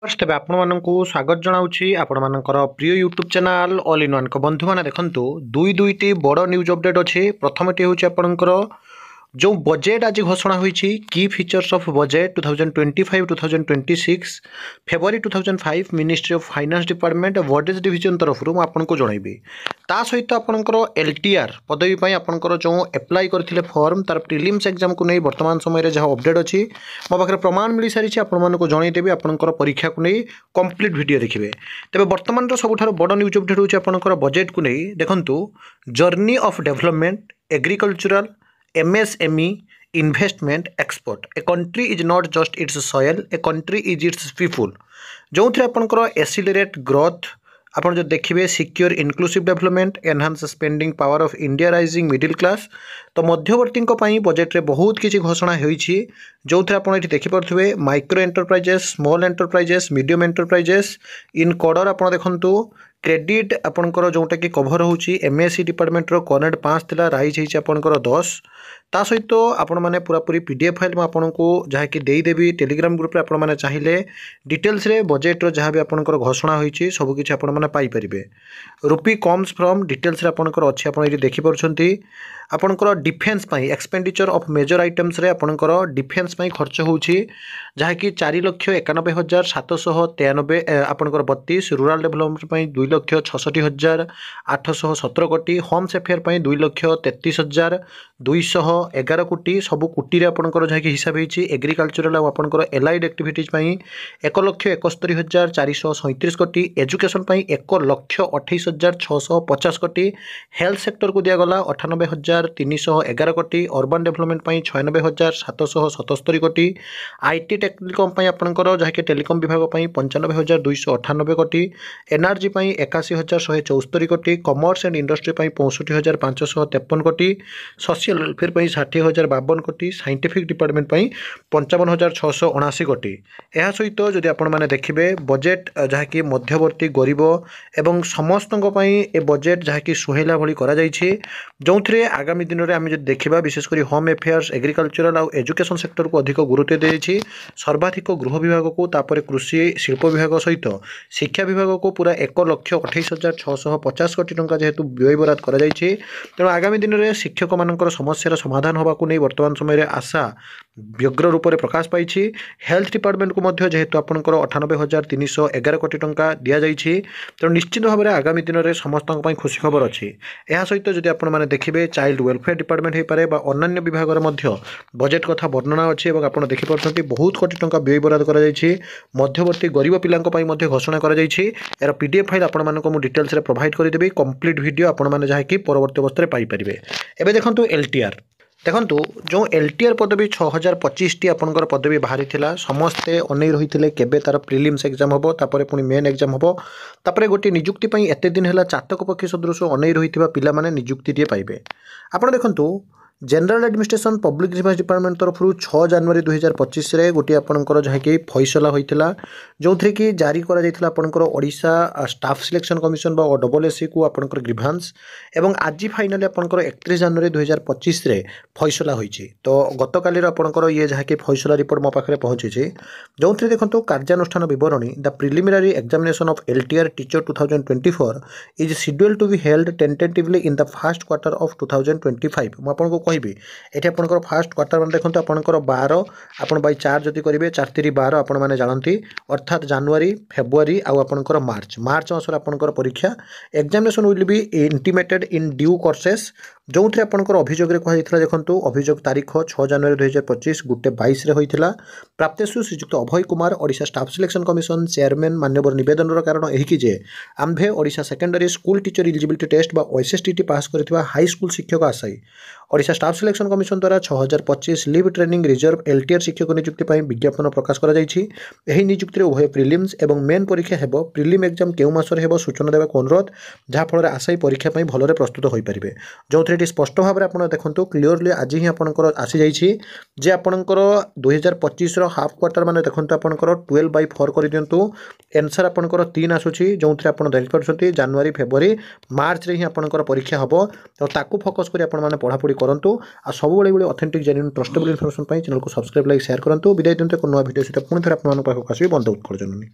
First ତେବେ ଆପଣମାନଙ୍କୁ ସ୍ୱାଗତ ଜଣାଉଛି ଆପଣମାନଙ୍କର ପ୍ରିୟ YouTube channel all in one. ବନ୍ଧୁମାନେ ଦେଖନ୍ତୁ ଦୁଇଟି ବଡ଼ ନ୍ୟୁଜ୍ ଅପଡେଟ୍ ଅଛି। ପ୍ରଥମଟି ହେଉଛି ଆପଣଙ୍କର जो बजेट आज घोषणा हुई की features of budget 2025-2026 February 2005 ministry of finance department budget division तरफ आपको जनइबी। ता सहित आपंकर एलटीआर पदवी पर आपंकर जो एप्लाई करते फॉर्म तार प्रिलिम्स एग्जाम को नहीं वर्तमान समय जहाँ अपडेट अच्छी मो पाखे प्रमाण मिल सारी आपको जनईदेवी आपंकर परीक्षा को नहीं कंप्लीट वीडियो देखिए। तेज बर्तमान सबुठ बड़ न्यूज अपडेट होची आपंकर बजेट को नहीं देखंतु journey of development agricultural MSME investment export a country is not just its soil a country is its people जो थे आपंकर एसिलरेट ग्रोथ आपन जो देखिए secure inclusive development enhance spending power of India rising middle class तो मध्यवर्ती budget रे बहुत किसी घोषणा होती जो थे आपड़ ये देखिपे micro enterprises small enterprises medium enterprises इन कॉर्डर आप देखु क्रेडिट आपंकर जोटा कि कभर होची MSc डिपार्टमेंट रो कॉर्नेट 5 थिला राइज होईची आपंकर 10 ता सहित आपण माने पूरापूरी PDF फाइल आपको जहाँ कि देदेवी टेलीग्राम ग्रुप आपण माने चाहिए डिटेल्स रे बजेट रो जहाँ भी आपंकर घोषणा होईची सब किछि आपण माने पाई परिबे। रुपी कम्स फ्रॉम डिटेल्स रे आपंकर अछि आपण ये देखि परछंती आपंकर डिफेन्स पाई एक्सपेंडिचर ऑफ मेजर आइटम्स रे आपंकर डिफेन्स पाई खर्च होउची जहाँ कि 4,91,793 आपंकर 32 रूरल डेवलपमेंट पाई 2,66,817 कोटी होम्स अफेयर पाई 2,33,211 कोटी सबु कोटी रे आपंकर जहाँ कि हिसाब होइची एग्रीकल्चरल आपंकर एलाइड एक्टिविटीज पाई 1,71,437 कोटी एजुकेशन पाई 1,28,650 कोटी हेल्थ सेक्टर को दिया गला 98,311 कोटी अर्बन डेवलपमेंट पाई 96,777 कोटी आईटी टेक्निकम पाई आपंकर जहाँ कि टेलीकॉम विभाग पाई 95,298 कोटी एनर्जी पाई 81,174 कोटी कॉमर्स एंड इंडस्ट्री पाई 65,553 कोटी सोशल वेलफेयर पाई 60,052 कोटी साइंटिफिक डिपार्टमेंट पाई 55,679 कोटी। यह सहित जदि आपण माने देखिबे बजेट जहाँ कि मध्यवर्ती गरीब एवं समस्त ए बजेट जहाँ कि सुहेला भली करा जाइछि जो थे आगामी दिन में आम जो देखा विशेषकर होम अफेयर्स एग्रीकल्चरल आउ एजुकेशन सेक्टर को अधिक गुरुत्व देछि सर्वाधिक गृह विभाग को तापर कृषि शिल्प विभाग सहित शिक्षा विभाग को पूरा 1,28,650 कोटी टंका जेहेतु व्यय बराद करा जाइछि तेणु आगामी दिन में शिक्षक मानकर समस्यार समाधान होगा नहीं वर्तमान समय आशा व्यग्र रूप से प्रकाश पाई। हेल्थ डिपार्टमेंट को मध्य जेहेतु आपंकर 98,311 कोटी टंका दि जाइछि तेणु निश्चित भाव में आगामी दिन में समस्त खुशी खबर अच्छी। यह सहित जदि आपण माने देखिबे चाइल्ड वेलफेयर डिपार्टमेंट हो पारे अन्य विभाग बजेट कथा वर्णना अच्छी और आपड़ देखिपे बहुत कोटी टंका व्यय बराद कर मध्यवर्ती गरीब पिलांको पई मध्य घोषणा कर यार PDF फाइल आपण मानक मु डिटेल्स रे प्रोवाइड करदेबी कंप्लीट वीडियो आपण माने जहाँ कि परवर्ती अवस्था पाई परिबे। एबे देखंतु LTR देखंतु जो LTR पदवी 6,025 टी आपंकर पदवी बाहरी थिला समस्ते अनै रही केबे तार प्रिलिम्स एग्जाम हम तापर पुणी मेन एग्जाम हम तापर गोटे नियुक्ति पई एते दिन है चातक पक्षी सदृश अनै रही पिला माने नियुक्ति टे पाइबे। आपण देखंतु general administration public service department तरफ 6 जनवरी 2025 रे गोटे आपंकर जहाँ कि फैसला होता जो थे कि जारी करा आपंकर ओडिशा स्टाफ सिलेक्शन कमिशन बा SSC को आपंकर ग्रीभांस एवं आज फाइनाली आपंकर 31 जनवरी 2025 रे फैसला होइछि। तो गतकाली आपंकर ये जहाँ कि फैसला रिपोर्ट मो पाखे पहुँची जो थे देखो कार्यानुष्ठान विवरणी the preliminary examination of LTR teacher 2024 is scheduled to be held tentatively in the first quarter of 2025 मु आपको कहबी ये आपंकर फास्ट क्वार्टर मान देखो आपंकर 12 आप बै 4 जदि करेंगे 4×3=12 आपण मैंने जानती अर्थात जनवरी फेब्रुआरी आउ मार्च मासर आपंकर परीक्षा examination will be intimated in due courses जो थे आपंकर अभियोग कहुला देखो अभियोग तारीख 6 जनवरी 2025 गुटे 22 रे होइथिला प्राप्तेषु श्रीजुक्त Abhay Kumar Odisha staff selection commission chairman मान्यवर निवेदन कारण यही जे आम्भे Odisha secondary school teacher eligibility test बा OSSTT पास करथिबा हाई स्कूल शिक्षक आशायी ओडिशा स्टाफ सिलेक्शन कमिशन द्वारा 6,025 लिव ट्रेनिंग रिजर्व LTR शिक्षक नियुक्ति पर विज्ञापन प्रकाश कर नियुक्ति उभय प्रिलिम्स एवं मेन परीक्षा हेब प्रिलिम एग्जाम केउ मासरे हेब सूचना देवा अनुरोध जहाँफल आशायी परीक्षा पर भलरे प्रस्तुत हो पारे जो थे स्पष्ट भाव में आप देखो क्लीयरली आज ही आपंकर आसी जाइए आपंकर 2025 हाफ क्वार्टर मान देखो आपंकर 12/4 कर दिंतु एनसर आपंकर 3 आसूची जो थे आप देखिए जनवरी फेब्रुआरी मार्च रे ही आपंकर परीक्षा हम तो ताकू फोकस कर पढ़ापढ़ी करूँ आ सब authentic genuine trustable information channel को सब्सक्राइब लाइक शेयर करूँ विदाय दिंतु एक नया वीडियो से पुणी थे आप आसबि बंद उत्कल जननी।